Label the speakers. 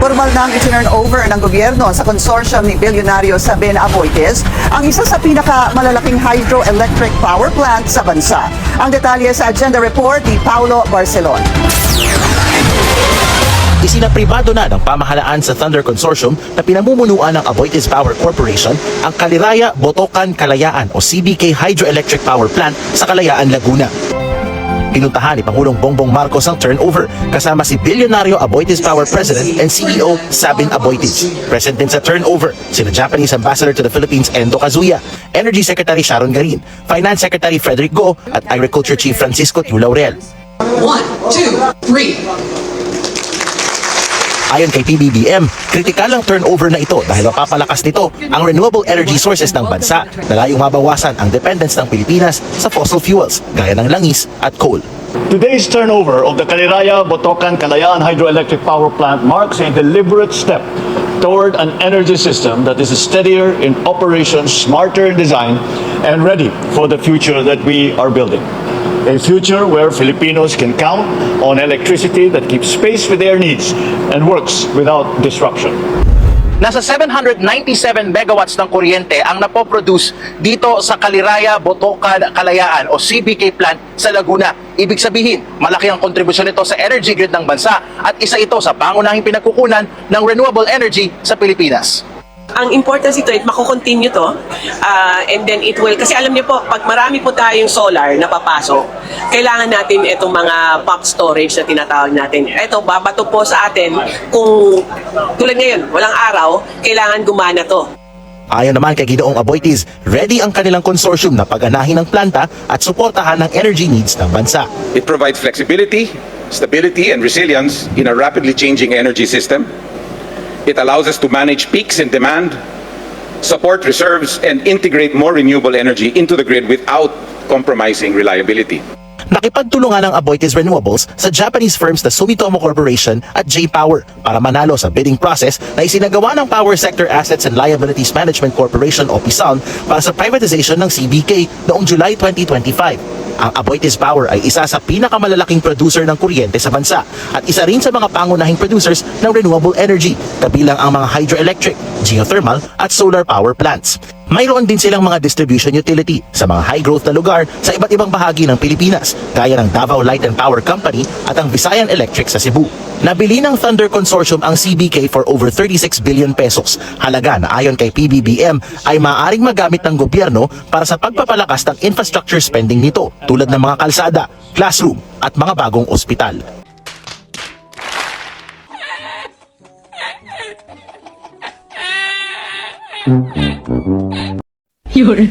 Speaker 1: Formal nang itinurn over ng gobyerno sa consortium ni bilyonaryo Sabin Aboitiz ang isa sa pinakamalalaking hydroelectric power plant sa bansa. Ang detalye sa agenda report ni Paulo Barcelon.
Speaker 2: Isinapribado na ng pamahalaan sa Thunder Consortium na pinamumunuan ng Aboitiz Power Corporation ang Kaliraya, Botocan, Kalayaan o CBK Hydroelectric Power Plant sa Kalayaan, Laguna. Pinuntahan ni Pangulong Bongbong Marcos ang turnover kasama si bilyonaryo Aboitiz Power President and CEO Sabin Aboitiz. Present din sa turnover sina Japanese Ambassador to the Philippines Endo Kazuya, Energy Secretary Sharon Garin, Finance Secretary Frederick Go at Agriculture Chief Francisco Tiu Laurel.
Speaker 3: 1, 2, 3.
Speaker 2: Ayon kay PBBM, kritikal ang turnover na ito dahil mapapalakas nito ang renewable energy sources ng bansa na layong mabawasan ang dependence ng Pilipinas sa fossil fuels gaya ng langis at coal.
Speaker 4: Today's turnover of the Kaliraya, Botocan, Kalayaan Hydroelectric Power Plant marks a deliberate step toward an energy system that is steadier in operation, smarter in design, and ready for the future that we are building. A future where Filipinos can count on electricity that keeps pace with their needs and works without disruption.
Speaker 2: Nasa 797 megawatts ng kuryente ang napoproduce dito sa Kaliraya, Botocan, Kalayaan o CBK plant sa Laguna. Ibig sabihin, malaki ang kontribusyon nito sa energy grid ng bansa at isa ito sa pangunahing pinagkukunan ng renewable energy sa Pilipinas.
Speaker 5: Ang importance ito, mako-continue to, and then it will, kasi alam niyo po, pag marami po tayong solar na papasok, kailangan natin itong mga pump storage na tinatawag natin. Ito, babato po sa atin kung tulad ngayon, walang araw, kailangan gumana to.
Speaker 2: Ayon naman kay Ginoong Aboitiz, ready ang kanilang consortium na pag-anahin ng planta at suportahan ng energy needs ng bansa.
Speaker 6: It provides flexibility, stability, and resilience in a rapidly changing energy system. It allows us to manage peaks in demand, support reserves, and integrate more renewable energy into the grid without compromising reliability.
Speaker 2: Nakipagtulungan ng Aboitiz Renewables sa Japanese firms na Sumitomo Corporation at J-Power para manalo sa bidding process na isinagawa ng Power Sector Assets and Liabilities Management Corporation o PSALM para sa privatization ng CBK noong July 2025. Ang Aboitiz Power ay isa sa pinakamalalaking producer ng kuryente sa bansa at isa rin sa mga pangunahing producers ng renewable energy, kabilang ang mga hydroelectric, geothermal at solar power plants. Mayroon din silang mga distribution utility sa mga high-growth na lugar sa iba't ibang bahagi ng Pilipinas, gaya ng Davao Light and Power Company at ang Visayan Electric sa Cebu. Nabili ng Thunder Consortium ang CBK for over 36 billion pesos, halaga na ayon kay PBBM ay maaaring magamit ng gobyerno para sa pagpapalakas ng infrastructure spending nito, tulad ng mga kalsada, classroom at mga bagong ospital.
Speaker 7: Yun.